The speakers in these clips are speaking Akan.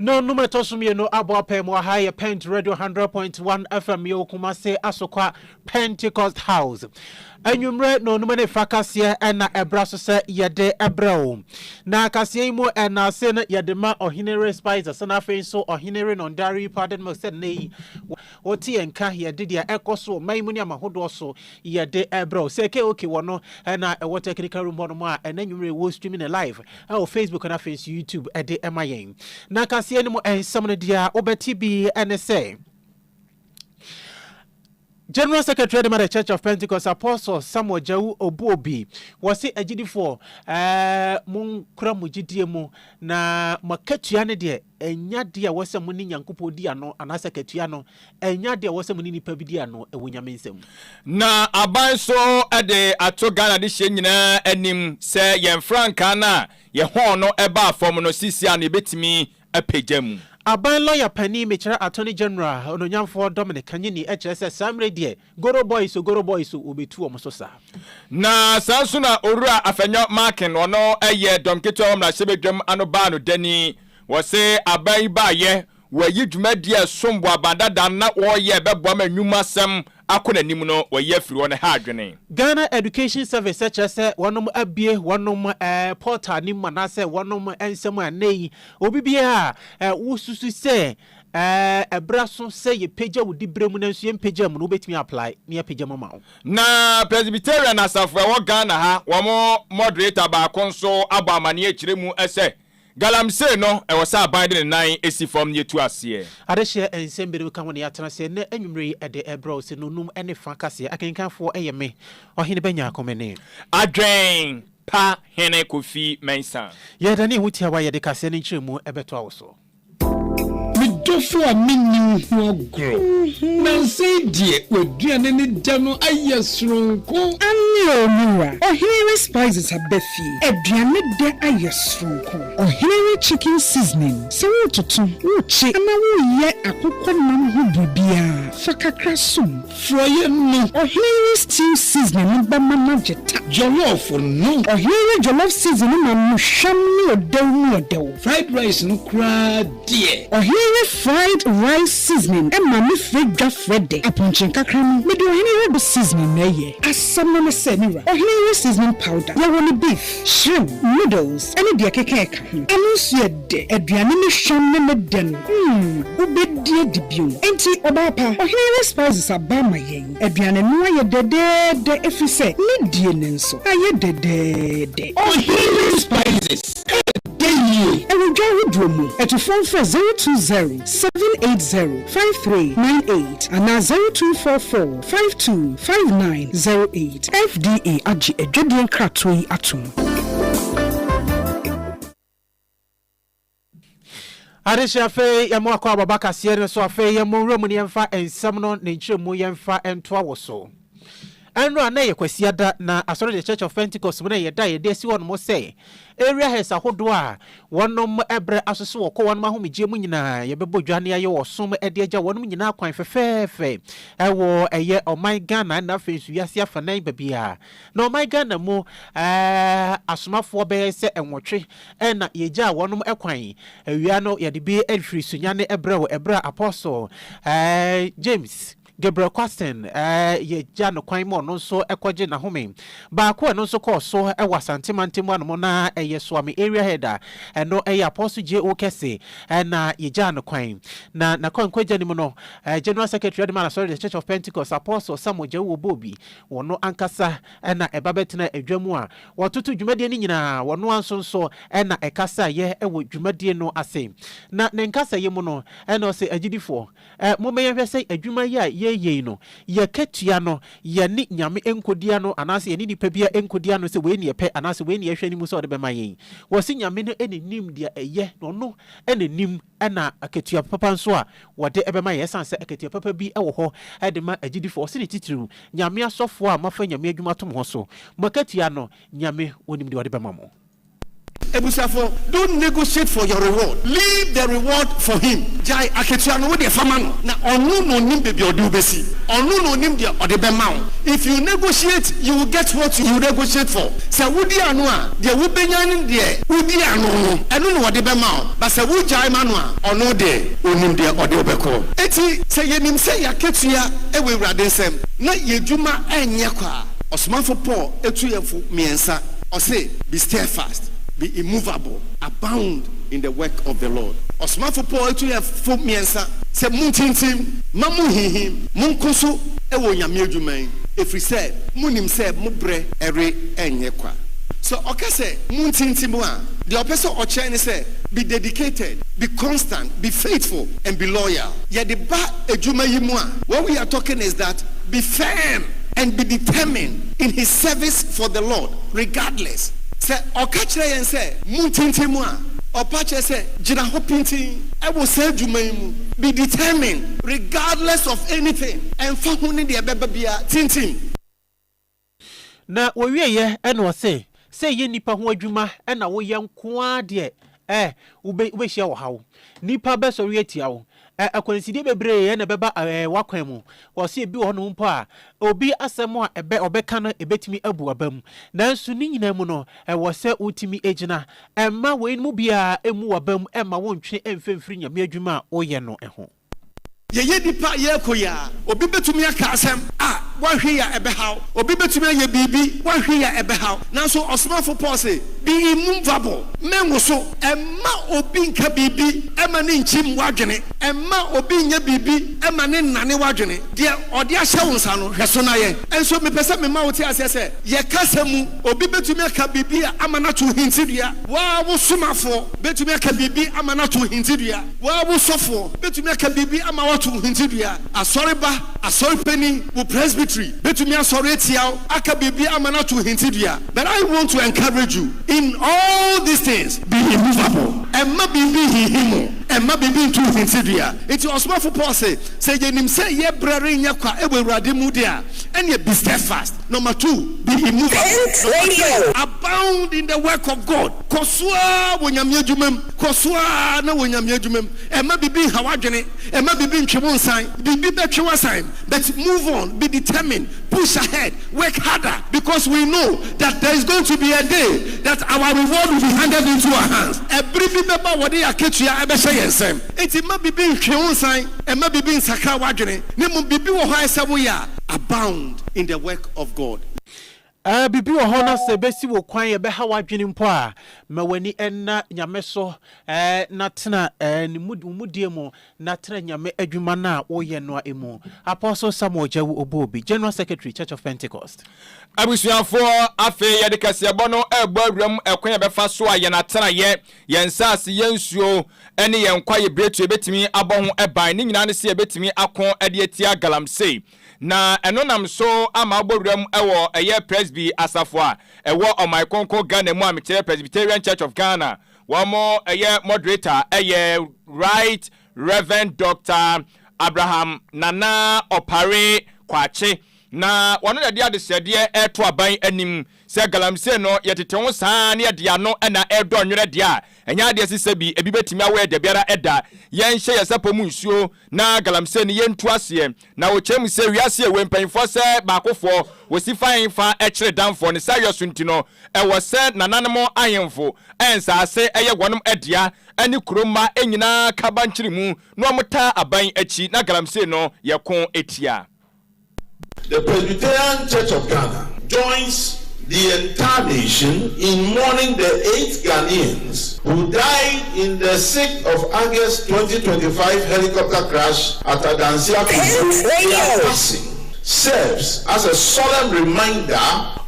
No numero tosumi no abo pemo high Pent Radio 100.1 FM yo Kumase Asokwa Pentecost House. Enyumre no numene frakasie ena ebraso se yede ebrao. Na kasie mu ena se na yedema ohinere spice sana fe so ohinere no ndari pardon mo se nei. Oti enka yede dia ekoso maimu ni amahodo so yede ebrao. Se ke okay wono ena e technical room no ma ena nyumre wo streaming live. O Facebook na face YouTube ede emayen. Na kasie ni mu ensam no dia obeti bi ene se General Secretary of the Church of Pentecost Apostle Samuel Jau Obuobi was it agidifo mun kura mujidie mu na maketua ne de enya de wose mu ni nyankopo di ano anasa ketua no enya de wose mu ni nipa bi di ano ewunyame nsem na aban so ede atoga na de hye nyina anim se yen franka na ye hon no eba fom no sisi ana betimi apegam Aban lawyer Penny Mitchell Attorney General Ononyamfo Dominic Kanyini HSS Samre die Goro Boys obetu omososa na sanso na owura afenyo marking ono eye domketo omra sebedwam anoba no dani wo se aban ba ye wayi dwumadi asombo abandada na wo ye bebo manwuma sem akona nim no wayi afiri won ha adwene Ghana Education Service HSS wonom abie wonom portal ni manase wonom ensem anei obibia wosusu se ebraso se ye page wo dibremu na nso ye page mu no betimi apply na ye page mama na Presbyterian asafo wo Ghana ha wo moderator ba konso abamane akiremu ese Galamse no e wasa abide nan esi form yetu ase adehye ensembere ka woni atena se na anwumre ede ebro se no num ene fa kase akenkanfo eyeme ohene banya akomene adwen pa hene Kofi Mensah ye dani hutia wa ye de kase ne nchiremu ebeto awoso Midofo a minni ho agro na say die waduane ne da no ayesronko anne omura ohere spices abefi aduane de ayesronko ohere chicken seasoning so tutu uchi na wo ye akokọ nam ho bibia fakakra sum froye no ohere stew seasoning ba mama jeta jollof no ohere jollof seasoning ma musham ni odew fried rice no kra die ohere fried rice seasoning e ma me fridge frede apunchin kakra no me do ohere be seasoning na ye asam no se nira ohere seasoning powder we want beef shrimp noodles any de kekeka anu so ye de aduane ne hwam ne meden obedie dibio enti obapa ohere spices abama yen aduane no aye de efise ne die ne nso aye de ohere spices Dromo at phone for 020-780-5398 and 0244-525908 FDA Aji Ejodian Kratui Atum. Adesha fe yamo akwa babaka siere so afe yamo romu ni yemfa ensam no ne nchiremu yemfa entoa woso Enro anaye kwasiada na asoro the Church of Pentecost mo na yeda yede si won mo say area has ahodo a wonom ebre asoso woko wonum ahomegye mu nyina yebebo dwane aye wosom ede agya wonum nyina kwan fefefe ewo eye oman Ghana na fesu yase afanan babia na oman Ghana mu asomafo be se enwotwe na yegya wonum ekwan awia no yede bi efiri sunyane ebre wo ebre apostle James Gabriel Question ye jano kwan mo no so ekwaje na home ba ko no so ko so e wasantemantemu anmo na eye so am area header no eye apostle JO Kese na ye jano kwan na kwan kwaje ni mo no General Secretary of the Church of Pentecost Apostle Samuel Jau Obuobi wono ankasa na ebabetena adwamu a wotutu dwumadie ni nyina wono ansonso na ekasa ye ewo dwumadie no ase na nkasa ye mo no na se agidifo mo meyehwe se adwuma ye ye no ye ketua no ye ni nyame enkodia no anase ye ni nipa bia enkodia no se we ni epe anase we ni ehwe ni mu so de bema yen wo se nyame no enenim dia eye no no enenim na aketua papa nso a wode ebema ye sanse aketua papa bi ewo ho ede ma agidifo se ni titiru nyame asofo a mafa nyame adwuma tom ho so maketua no nyame onim de wode bema mo Ebusafo, don't negotiate for your reward. Leave the reward for him. Jai aketua no we de fama no. Na onu no nim baby odi obesi. Onu no nim de odebe ma. If you negotiate, you will get what you negotiate for. Se wudi anu a, de wo benya nim de, wudi anu no. Enu no odebe ma. But se wo jai ma no a, onu de onim de odi obeko. Eti se yenim se yaketua ewe wurade nsem. Na yedwuma enye kwa. Osmanfo Paul etu yefo miensa. Ose be steadfast. Be immovable, abound in the work of the Lord. Osmanfo Paul to have for miensa. Se muntintim, mamuhihim, munkoso ewo nyame adwuman. If we said, munim se mubre ere enyekwa. So okase muntintim a, the opposite oche ni say, be dedicated, be constant, be faithful, and be loyal. Ye de ba adwuma yimu a. What we are talking is that be firm and be determined in his service for the Lord, regardless. Say okachire yen say muntintimu a opache say jina hopintin I will say jumaimu be determined regardless of anything and fa huni de beba bia tintim na wo wie ye e no say ye nipa ho adwuma e na wo ye nko a de ube hia wo hawo nipa be so wie tia wo akwansidi bebre ye na beba wakwan mu wo se bi ho no mpo a obi asemo a obeka no ebetimi abu abam nanso ni nyina mu no wo se utimi ejina emma we mu bia emu wabam emma wontwe emfemfiri nyame adwuma o ye no ho ye nipa ye koya obi betumi aka asem wahwe ya ebehaw obi betumi aye bibi wahwe ya ebehaw nanso osmanfo Paul say be immovable menwoso emma obi nka bibi emma ne nchim wadwene emma obi nya bibi emma ne nane wadwene de ode ahye wonsa no hweso na ye enso me pese me ma wote asese ye kasamu obi betumi aka bibi amana to hintidua wa wo somafo betumi aka bibi amana to hintidua wa wo sofo betumi aka bibi ama to hintidua asori ba asori pani wo presbytery betumi asori etiaw aka bibi amana to hintidua. But I want to encourage you in all these things be immovable emma bibi hihimo emma bibi to hintidua. It was more for Paul say yenim say ye brere nya kwa ewurade mu de a ene be steadfast. Number 2 be immovable. Abound in the work of God. Kosua wonyame adwumam kosua na wonyame adwumam emma bibi hawadwene emma bibi ntwebonsan bibi betwewasan but move on, be determined, push ahead, work harder, because we know that there is going to be a day that our reward will be handed into our hands. Every member what they are ketua ebesha yensem enti ma bibi ntwebonsan emma bibi nsaka wadwene ne mu bibi wo ha esebo ya abound in the work of God. Bibi wo ho na se besi wo kwan ye be ha wadwene mpo a ma wani enna nyame so na tena ni mudie mu na tena nyame adwuma na wo ye no emu. Apostle Samuel Jawu Obobi, General Secretary, Church of Pentecost. Abusuafo afe ye de kasebo no egbo awram ekwan ye be fa so a ye na tena ye yensase yensuo ene ye nkwa ye bretu ebetimi abon eban ni nyina ne se ebetimi akon ade atia galamsey na eno nam so ama abowram ewo eye presby asafo a ewo omaikonko Ghana mu amichere Presbyterian Church of Ghana wamo eye moderator eye Right Reverend Dr. Abraham Nana Opare Kwache na wano de ade sede eto aban anim se galamsey no yetete ho saa ne de ano na edo nwere de a enya de sese bi ebi betimi awe de biara eda yen hye yesapo mu nsuo na galamsey ne yentu ase na wo chem se wiase we mpanfo se baakofo wosi fan fa ekire danfo ne sayoso ntino ewo se nananemo ayemfo ensase eye gwonom edia ani kuroma enyina kabanchiri mu no omta aban achi na galamsey no yekon etia. The Presbyterian Church of Ghana joins the entire nation in mourning the 8 Ghanaians who died in the 6th of August 2025 helicopter crash at Adansia. Their passing serves as a solemn reminder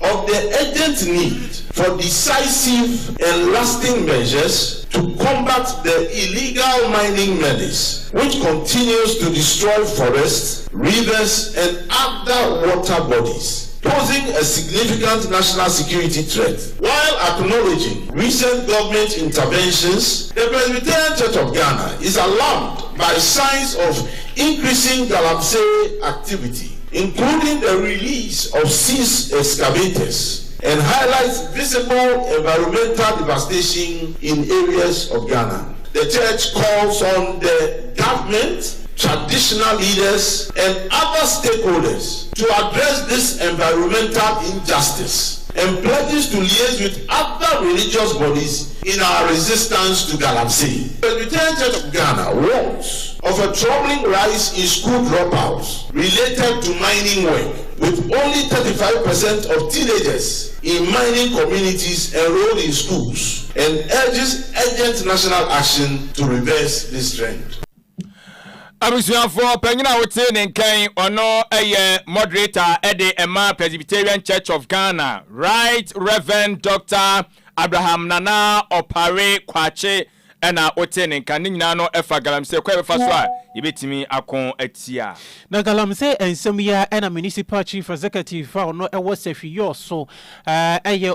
of the urgent need for decisive and lasting measures to combat the illegal mining menace, which continues to destroy forests, rivers, and other water bodies, posing a significant national security threat. While acknowledging recent government interventions, the Presbyterian Church of Ghana is alarmed by signs of increasing galamsey activity, including the release of seized excavators, and highlights visible environmental devastation in areas of Ghana. The church calls on the government, traditional leaders, and other stakeholders to address this environmental injustice and pledges to liaise with other religious bodies in our resistance to Galamsey. The Presbyterian Church of Ghana warns of a troubling rise in school dropouts related to mining work, with only 35% of teenagers in mining communities enrolled in schools, and urges urgent national action to reverse this trend. Abusuafo panyina wote ne nkan ono moderator ede Emma Presbyterian Church of Ghana, Right Reverend Dr. Abraham Nana Opare Kwache ena wote ne nkan nyina no efa Galamsey kwa befa so a yebetimi akon atia na Galamsey ensem ya ena municipal chief executive fa no ewo sefiyo so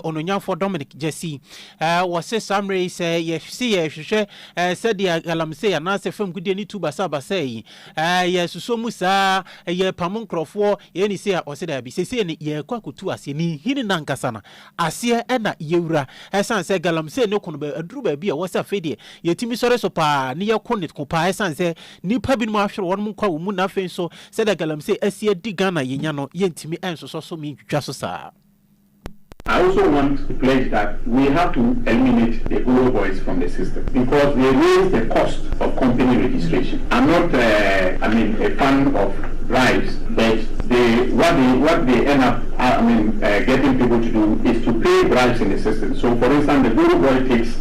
ononyafo Dominic Jesse wose samre se ye si ye hwehwe said ya Galamsey na se fam gudie ni tuba saba sei ye suso musa ye pamonkrofo ye ni se ya ose da bi se ni ye kwakutu ase ni hini nankasa na ase ena yewura esan se Galamsey no kono ba aduru ba bi a wose afedie yetimi sore so pa ni ye konit ko pa esan se ni pabin mo ahwere won kwa wo mu na afen so said Galamsey asia di Ghana yenya no yentimi enso so mi twitwa so sa. I also want to pledge that we have to eliminate the Guru boys from the system because they raise the cost of company registration. I'm not, a fan of bribes, but what they end up, getting people to do is to pay bribes in the system. So, for instance, the Guru boy takes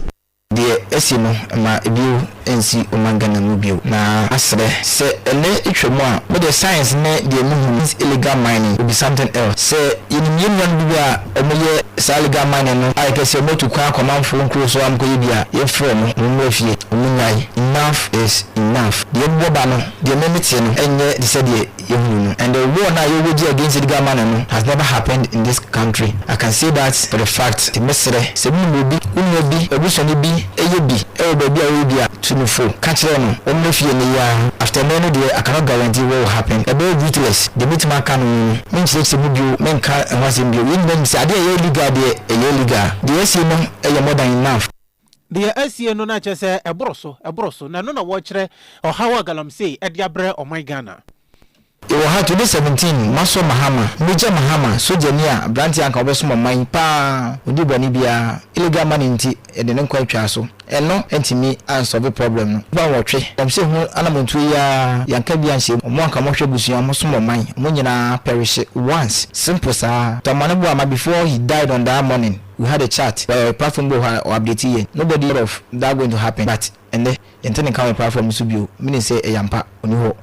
the esino ma ebiu ensi omangana mubio na asre se ene itwemu a with the science ne the movement illegal mining will be something else se yinimyen bibia omoye illegal mining no I can say motu kwa komanfo nkro so am koyi bia ye frɛ no mmafie omunyai enough is enough the boba no the memete no enye the said ye and the war na ye woji against illegal mining no has never happened in this country. I can say that for the fact the mesre se mu bi unyobi ebusoni bi eyebi baby arabia tunufo catcher no omofie ne ya after many day I cannot guarantee what will happen a very ruthless the meeting can mean se bubu menka enwasem bi win dem say ade illegal de illegal the ese no more than enough. The ese no na chese ebroso na no na wo kire ohawa Galamsey e dia bre o my Ghana. It will have to be 17 Maso Mahama Major Mahama Sojania Branti anka obeso man pa odi boni bia illegal money nti e de nkwa atwa so eno entimi solve problem no ba wotwe omse hu anamontu ya yanka bia nse mo anka mo hwe busu mo so man mo nyina perish once simple sa to manabo ama before he died on that morning we had a chat platform go update here nobody of that going to happen but and the internet can platform subio meaning say yampa oni ho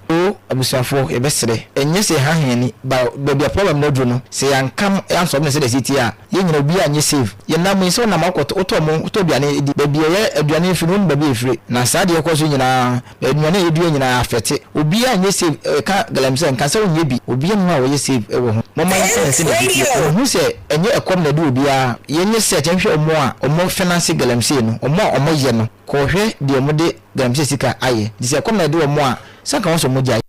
abusafo ebesere enye se ha heni ba be problem no dro no se yankam answer me say the city a ye nyina obi anye save ye na mo so na makoto oto biane edi ba biye aduane fi no ba bi efire na saade ekoso nyina aduane edu nyina afete obi anye save ka Galamsey nka se onye bi obi anu a wo ye save ewo ho mo man se the city hu se enye ekom na du obi a ye nye se chanhwe omo finance Galamsey no omo ye no ko hwe de omo de Galamsey sika aye dise ekom na du omo a saka won so mo ja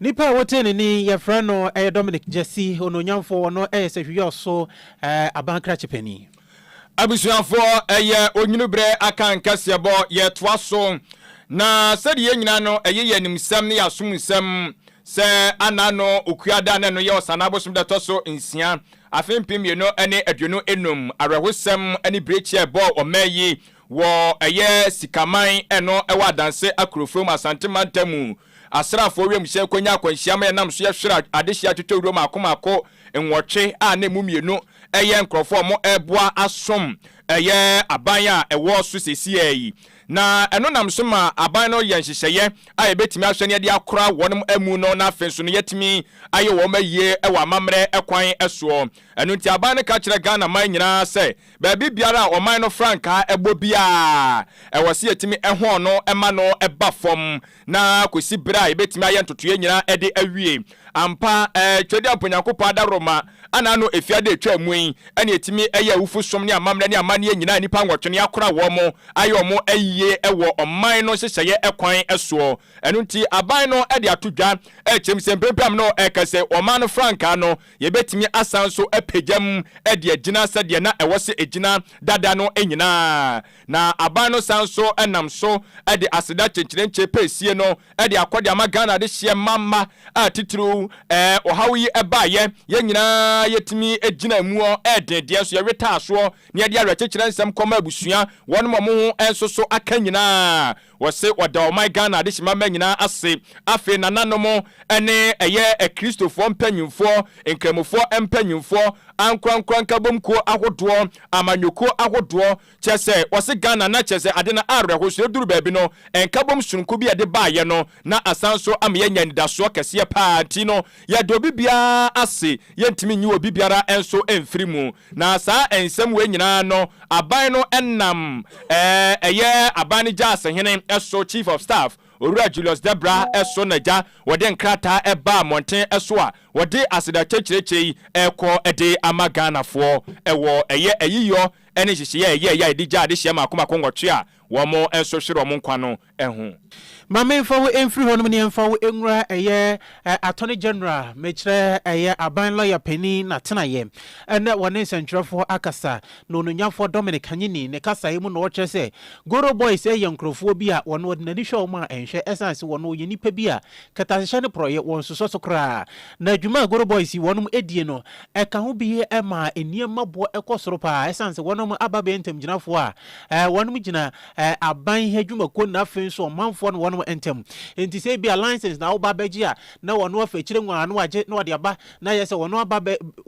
nipa wotene ni ye frano Dominic Jesse ononyamfo no sehwe so abankra chepani abusuafo onyunubre akan kasebo ye toaso na sedi ye nyina no ye nimsam ne yasumsam se anano okuada ne no ye osanabosum de toso nsia afempim ye no ene aduonu enum arehosam ene breachie bo omayi wo sikaman eno ewa danse akrofrom asantemantamu asrafo wiem hye konya kwanhia ma nam so ye hwera adehia twetwuro makomako enwoche a na mumienu nkrofo mo eboa asom aban a ewo so sesi yi na eno nam so ma aban no ye nhyehyeye a ebetimi ahwene de akora wonum amu no na afenso no yetimi aye wo maye ewa mamre ekwan eso eno nti aban no ka kire Ghana man nyina se ba bibiara o man no franka ebo bia ewo se yetimi ehon no ema no eba fom na kosi bra ebetimi aye ntotoye nyina ede awie ampa twede aponyakopa da Roma ana no efiade etwa muin ene yetimi eye awufu som ne amamre ne amane nyina nipa nwotwe ne akora wo mo aye omo ayi yie ɛwɔ ɔman no hyehyɛeɛ ɛkwan ɛsoɔ ɛno nti aban no ɛde ato dwa ɛkyɛm sɛ mpempam no ɛkɛsɛ ɔman no frankaa no yɛbɛtumi asan so ɛpagyam ɛde agyina sɛdeɛ na ɛwɔ sɛ ɛgyina dada no nyinaa na aban no san so ɛnam so ɛde aseda kyɛnkyerɛnkyɛ pɛsie no ɛde akɔde ama Ghana de hyɛ mama a titiriw ɔhaw yi ɛbaayɛ yɛn nyinaa yɛtumi ɛgyina mu ɛdendeɛ so yɛweta asoɔ ne yɛde awerɛkyekyerɛ nsɛm kɔma abusua wɔnom ɔmo ho ɛnso so aka nyinaa wɔse wɔda ɔman Ghana de hyɛ mama nyinaa ase afei nananom ɛne ɛyɛ kristofoɔ mpanyimfoɔ nkramofoɔ mpanyimfoɔ ankorankora nkabomkuo ahodoɔ amanyɔkuo ahodoɔ kyɛ sɛ wɔse Ghana na kyɛ sɛ ade na awerɛho so ɛduru baabi no nkabom sononko bi yɛde baayɛ no na asan so ama yɛnya nidasoɔ kɛseɛ paa nti no yɛde obi biara ase yɛntumi nyi obi biara ɛnso ɛmfiri mu na saa nsɛm wei nyinaa no aban no ɛnam ɛyɛ aban no gya asehene ɛso chief of staff Owura Julius Debra ɛso nagya wɔde nkrataa ɛba mmɔnten ɛso a wɔde aseda kyerɛkyerɛ yi ɛkɔ ɛde ama Ghanafoɔ ɛwɔ ɛyɛ ayiyɔ ɛne hyehyɛ ɛyɛ ɛde gya ade hyɛ maako ngɔtwe a wɔn ɛso hwere wɔn nkwa no ɛho Mame mfawo emfiri honom ne mfawo enwura ɛyɛ attorney general mekyerɛ ɛyɛ aban lawyer pani na tenaye ɛna wɔne nsɛntwerɛfo akasa no nonyafo Dominic Kanyini ne kasa yi mu no wɔkyerɛ sɛ Goro Boys ɛyɛ nkrofo bi a wɔn wɔde nani hwɛ wɔn a ɛnhwɛ ɛsanse wɔn yɛ nipa bi a katahyɛ ne proyɛ wɔn soso so kra na adwuma Goro Boys wɔn edie no ɛka ho bi ɛma eniema bo ɛkɔ soro pa ɛsanse wɔn aba be ntem gyinafo a wɔn gyina aban adwuma ko na afei so ɔmanfo no wɔn entem enti say be license na wo ba beji a na wono afa kire nwa no age na wode aba na yese wono aba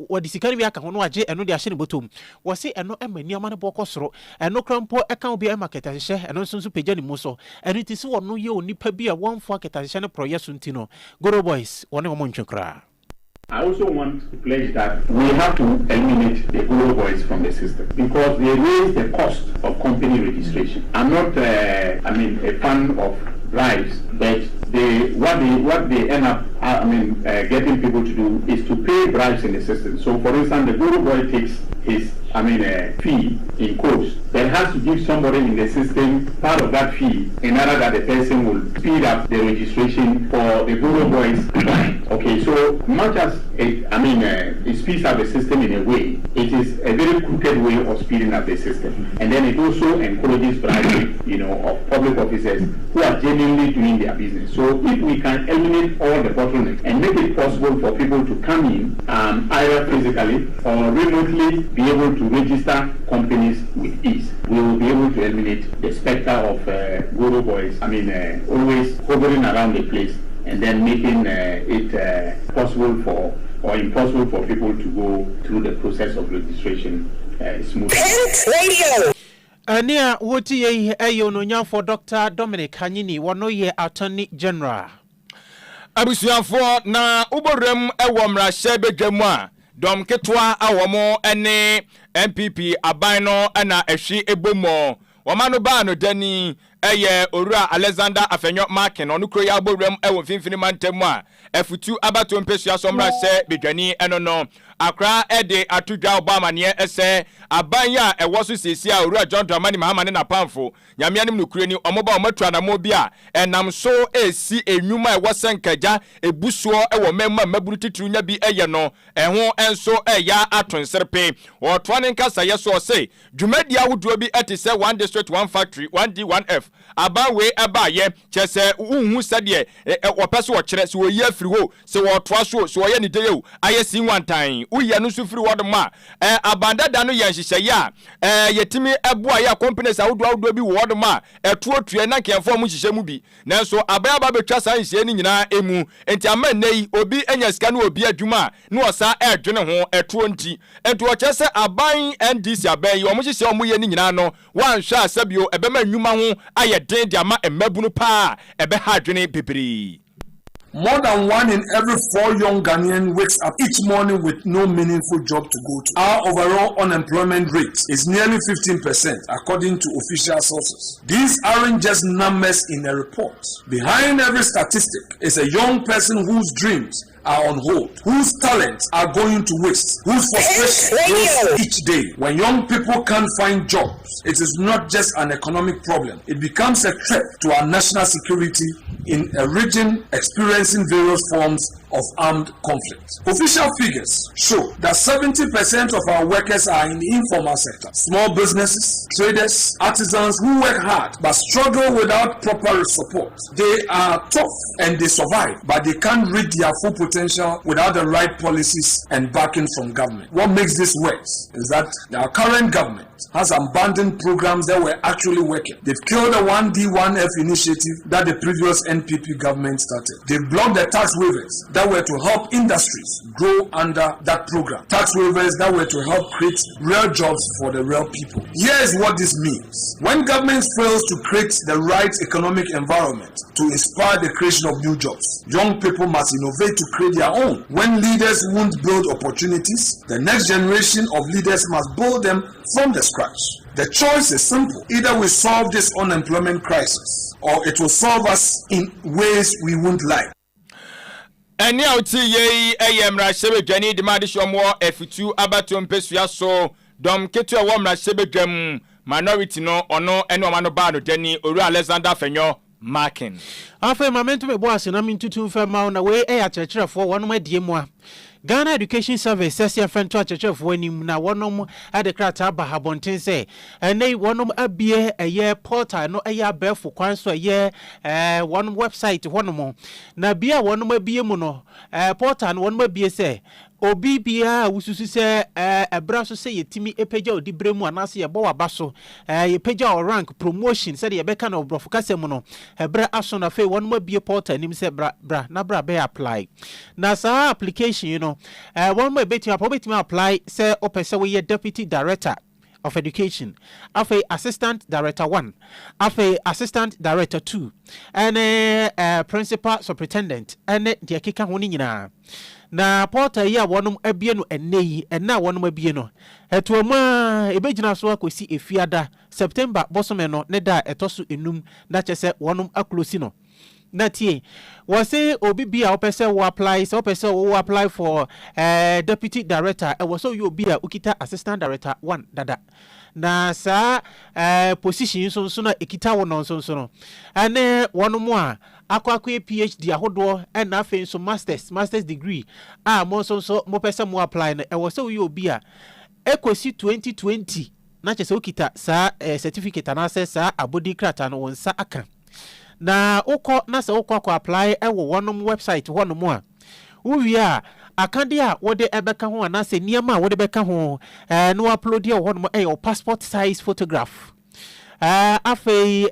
wode sikani bi aka hono age eno de ahye ne botom wo se eno emani ama ne boko soro eno krampo eka obi e market ahye eno nso pagya ne mu so eno ti se wono ye onipa bi a wonfo aketa ahye ne proye so ntino Goro Boys wone mo ntwekra. I also want to pledge that we have to eliminate the Goro Boys from the system because they raise the cost of company registration. I'm not, a fan of bribes, but what they end up, getting people to do is to pay bribes in the system. So, for instance, the Goro Boy takes his, fee in quotes. There has to give somebody in the system part of that fee in order that the person will speed up the registration for the Goro Boys. Okay, so much as it speeds up the system in a way, it is a very crooked way of speeding up the system. And then it also encourages bribery, of public officers who are genuinely doing their business. So if we can eliminate all the bottlenecks and make it possible for people to come in, either physically or remotely be able to register companies with ease, we will be able to eliminate the specter of Goro Boys, always hovering around the place and then making it possible for or impossible for people to go through the process of registration smoothly. Ania woti ye eyo no nyafo Dr. Dominic Kanyini wono ye Attorney General. Abusuafo na uborem ewo mrahye bedwamu a dom ketwa awomo ene MPP aban no na ehwi ebomo womano ba no dani eye Owura Alexander Afenyo Markin onu kro ya aborem ewo finfini mantemu a efutu abato mpesua somra se bedwani eno no akra ede atudwa Obama ne ese aban ya ewo so sesi a Owura John Dramani Mahama ne na pamfo nyamianim no kure ni omoba omatwa na mo bi a enam so esi enwuma ewo senkaja ebusuo ewo memma maburu titru nya bi eye no eho enso eya atonserpe otwa ne nkasa yeso se dwumadi ahodo bi etise one district one factory 1D 1F aban we abaye chese unhu sade opese wo kire se wo yi afiri ho se wo toa so wo ye ni deyo ayesi nwantan uye no so firi wodo ma abandada no ye nhihye ya yetimi eboa ya companies ahodo bi wodo ma etuo tue na kenfo mu nhihye mu bi nanso aban ba betwa san nhihye ni nyina emu enti amannei obi enya sika no obi adwuma na osa edwene ho etuo nti enti wo chese aban NDC aban yi omo nhihye omo ye ni nyina no wanhwa asabio ebema nnwuma ho aye den diama emabunu pa ebe ha adwene bibiri. More than 1 in every 4 young Ghanaians wakes up each morning with no meaningful job to go to. Our overall unemployment rate is nearly 15% according to official sources. These aren't just numbers in a report. Behind every statistic is a young person whose dreams are on hold, whose talents are going to waste, whose frustration grows each day. When young people can't find jobs, it is not just an economic problem. It becomes a threat to our national security in a region experiencing various forms of armed conflict. Official figures show that 70% of our workers are in the informal sector. Small businesses, traders, artisans who work hard but struggle without proper support. They are tough and they survive, but they can't reach their full potential without the right policies and backing from government. What makes this worse is that our current government has abandoned programs that were actually working. They've killed the 1D1F initiative that the previous NPP government started. They've blocked the tax waivers that were to help industries grow under that program. Tax waivers that were to help create real jobs for the real people. Here's what this means. When government fails to create the right economic environment to inspire the creation of new jobs, young people must innovate to create their own. When leaders won't build opportunities, the next generation of leaders must build them from the scratch. The choice is simple. Either we solve this unemployment crisis or it will solve us in ways we won't like. Eni auti ye ayemra shebe dwani de made shomo efitu abato mpesua so dom ketu a womra shebe dwam minority no ono ene o mano ba no dani Oru Alexander Fenyo Markin. Afa momentum me bo ase na mintutu mfa ma na we e akyerkyerefo wono adie mu a Ghana Education Service sesi afento akyerkyerefo anim na wonom ade krata ba habonten se ene wonom abie eye portal no eye abefo kwan so eye wonom website wonom na bia wonom abie mu no portal no wonom abie se obi bia wususu se ebra so se yetimi epeja odi bremu anase ye bo waba so yepeja o rank promotion se ye beka na obrofo kasem no ebra aso na fe wonom abie portal nim se bra na bra be apply na sa application you know one more betting apply say opese we deputy director of education afa assistant director 1 afa assistant director 2 and principal superintendent and the kika ho nyina na portal ya wonum abie no eneyi na wonum abie no etuoma ebegina so akosi efiada September bosome no ne da etoso enum na chese wonum aklosi no Natie was say Obibia opese wo apply so opese wo apply for deputy director e was so you be a ukita assistant director 1 dada na sa position so na ekita wo no so no ane wono mu a akwa PhD ahodo and na fe so masters degree mo so mo pese mo apply no e was so you be a ekosi 2020 na chese ukita sa certificate na sa abodi krata no wonsa aka na uko na se uko kwa apply ewo wonom website wonom a uwia akande a wode ebeka ho na se niam a wode beka ho no upload your wonom your passport size photograph afei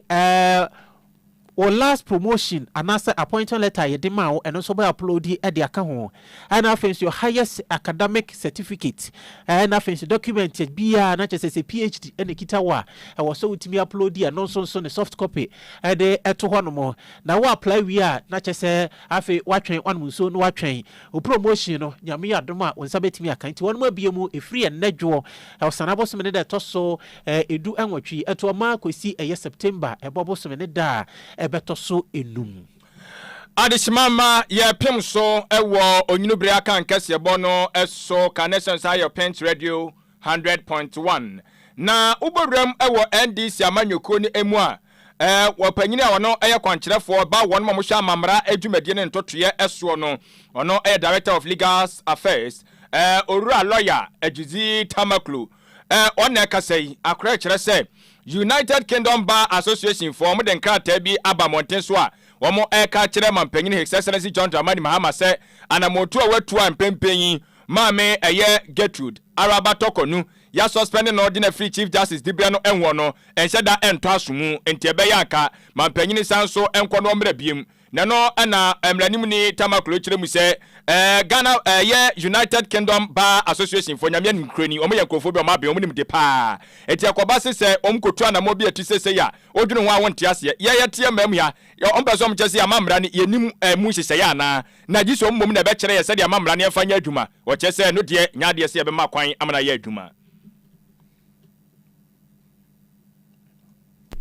or last promotion anasa appointment letter yedima o eno so be upload e de aka ho and afenso your highest academic certificate and afenso document bia na chese PhD ene kita wa e wo so utimi upload e no so ne soft copy e de eto ho no mo na wo apply we a na chese afi watwen one so no watwen o promotion no nyame adoma wonsa betimi aka nti wonu abie mu e free en nedwo e osanabo so me de to so edu enwatwi eto ma kosi eye September e bobo so me da beto so enum Adishimama ye pim so ewo onyinubere aka nkese ebo no eso Connection Sayo Paint Radio 100.1 na uborem ewo NDC amanyoko ni emu a wapanyini a wono eye kwankyerefo ba wono mo hwa amamra adwumadie ne ntotoye eso no ono Director of Legal Affairs Oru lawyer Ajuzi Tamaklu on kasai akra kyerɛ sɛ United Kingdom Bar Association for mo den krata bi aba monten so a wo mo ka kyerɛ mampanyin His Excellency John Dramani Mahama sɛ anamotu a watu a mpempenyin maame Gertrude Araba Tokonu ya suspend no ordinary free Chief Justice Dibia no enwo no enhyɛ da ento asomu enti ebe ya aka mampanyin sanso enko no mra biem na no ana emranim ni Tamaklo kyerɛ mu sɛ Ghana United Kingdom Bar Association for nyame nkroni omo yankofo bi o ma be omo nim de pa eti akoba se omkotu anamo bi atu sese ya odwene ho awonte ase ye tie mam ya ompeso omkyese amamra ne yenim mu hyehye ya na giso mmom na be kyerɛ ye se de amamra ne afanya adwuma wo kyese no de nyade se be ma kwan amana ya adwuma.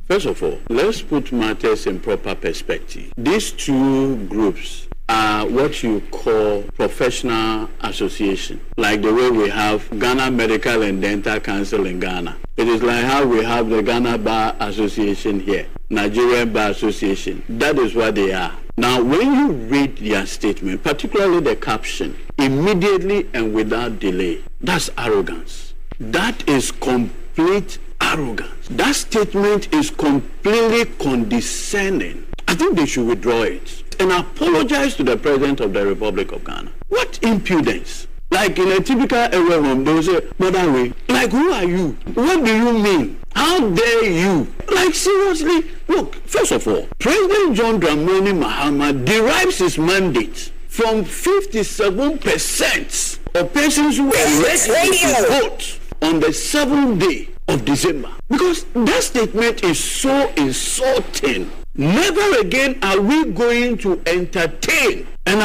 First of all, let's put matters in proper perspective. These two groups are what you call professional association, like the way we have Ghana Medical and Dental Council in Ghana. It is like how we have the Ghana Bar Association here, Nigerian Bar Association. That is what they are. Now, when you read their statement, particularly the caption, immediately and without delay, that's arrogance. That is complete arrogance. That statement is completely condescending. I think they should withdraw it and apologize to the President of the Republic of Ghana. What impudence! Like in a typical area home, they will say, Madam, like, who are you? What do you mean? How dare you? Like, seriously? Look, first of all, President John Dramani Mahama derives his mandate from 57% of persons who were ready to vote on the 7th day of December. Because that statement is so insulting. Never again are we going to entertain. And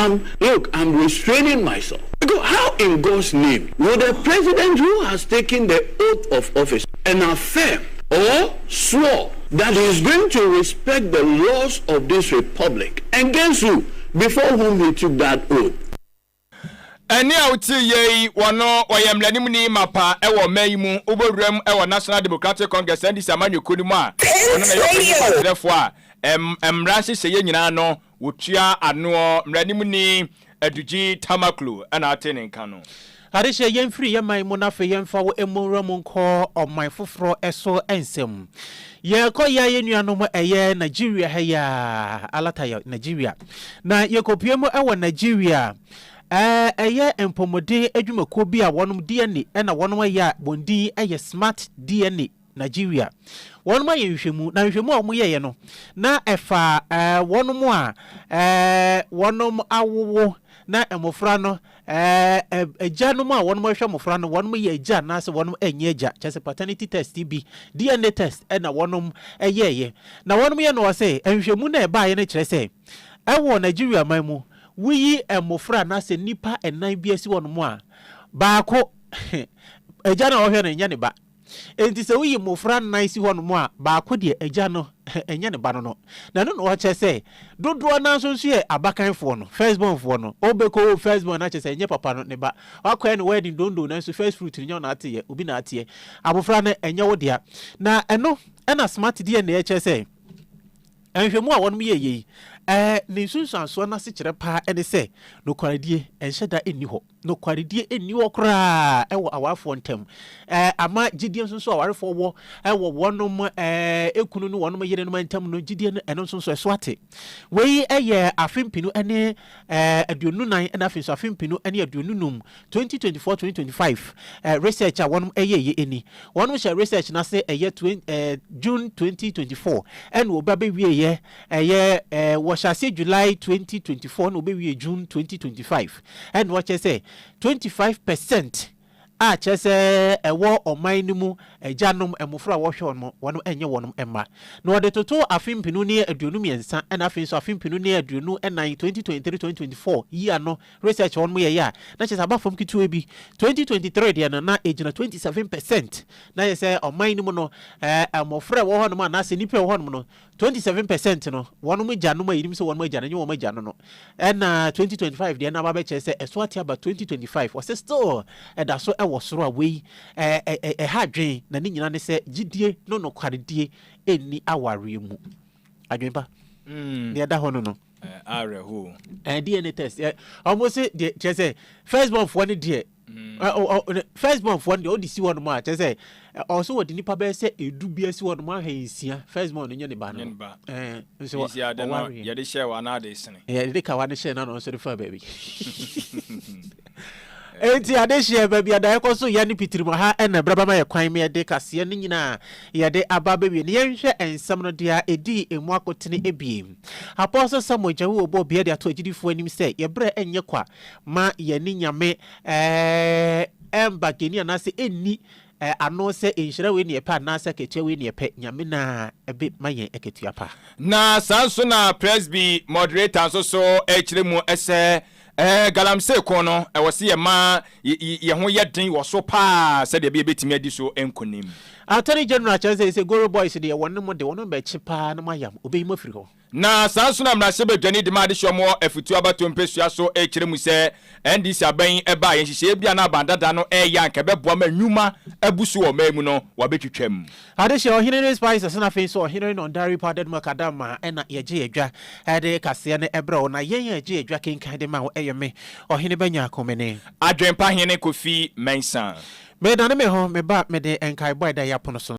I'm restraining myself. Because how in God's name will the president who has taken the oath of office and affirm or swore that he is going to respect the laws of this republic, and guess who? Before whom he took that oath? Any out ye wano wayam lanimuni mapa ewo meimu uborem ewo National Democratic Congress and Samanyu Kuduma therefore emrasi seye nyina no wotua ano mlanimuni aduji tamaklu ana atene kanu Harisha yemfri yemai munafe yemfa wo emura munko omai foforo eso ensem ye ko ya yenuanom eye Nigeria heya alata ya Nigeria na yekopiemu ewo Nigeria eye empomode adwumako bi a wonom DNA na wonom aya bondi eye smart DNA Nigeria wonom aye hwehwemu na hwehwemu a mo ye no na efa wonom a wonom awowo na emofra no ejanum a wonom ahwe mofra no wonom ye eja na se wonom enye eja chese paternity test bi DNA test na wonom eye na wonom ye no se hwehwemu na eba ye ne kire se ewo Nigeria mamu wiyi emofra na se nipa enan bi asi wonom a baako eja na ohwe na nya ne ba enti se wiyi mofra nan si wonom a baako de eja no enya ne ba no na no wa chese dodo na so so ye abakanfo no firstborn fo no obeko firstborn na chese enye papa no ne ba akwa ne wedding dondo na so first fruit nya na ate obi na ate abofra na enye wo dia na eno na smart dia na chese enhwemu a wonom ye ne sunsanso na se kire pa ene se no kwaredie enhyeda enni ho no kwaredie enni wo kra ewo awafo ntem ama gidie sunso awarefo wo ewo wonom ekunu no wonom yere no ntem no gidie no eno sunso eso ate wei eye afempinu ene aduonu nan na afenso afempinu ene aduonu num 2024-2025 research a wonom eye eni wonom share research na se eye June 2024 ene obabe wie ye eye Washasi July 2024 no be June 2025 and what you say 25% a chese ewo oman ni mu ejanom emofra wo hwe no wono enye wonom emma no de toto afimpinu ne aduonu miensa na afinso afimpinu ne aduonu enan 2023-2024 year no research won mu ye ya na chese abafom kitu ebi 2023 de na ejina 27% na yese oman ni mu no emofra wo hono na se nipa wo hono no 27% no wonom janom ayirim se wonom ajana nye wonom ajana no na 2025 de na ba be chese eso ati aba 2025 was still da so wasoro awei hadwen na ni nyina ne se gidie no no kwaredie eni aware mu adwenpa ne da hono no areho DNA test almost de chese firstborn for ne de firstborn for ne odisi wono ma chese also wodi nipa be se edu bia si wono ma hansia firstborn no nye ne ba no so ya de no ye de share wa na de sene de ka wa ne share na no so de fa baby enti adehye baby ada ekoso ya ni pitirimo ha na braba ma ye kwan me de kase ne nyina ye de aba baby ne yenhwe ensam no dia edi emu akotene ebiem apostle Samuel Jawu obo bia de ato agidifo anim se ye bre enye kwa ma ye ni nyame emba geni anase enni ano se enhira we ne epa na se ketua we ne epe nyame na ebe mayen eketua pa na sanso na presby moderator so echire mu ese galamse kono wose ye ma ye ho ye den wo so pa se de be betimi adi so enkonim Attorney General Charles say Goro Boys de wono mo de wono be chipa na mayam obeyi mafiri ho na sanso na mrase bedwani de ma de hyomo afutu abato mpesua so e kire mu se NDC aban e ba ye hihye bia na bandada no e ya nka beboa ma nwuma abusu wo mamu no wabetwetwam ade hye ohinere spices na fe so ohinere no dairy powdered milk adama na ye gye edwa ade kase ne ebro na ye gye edwa kenkan de ma wo eyeme ohine banya akomene adwempa hene Kofi Mensa me dane me ho me ba me de enkai boy da yapono so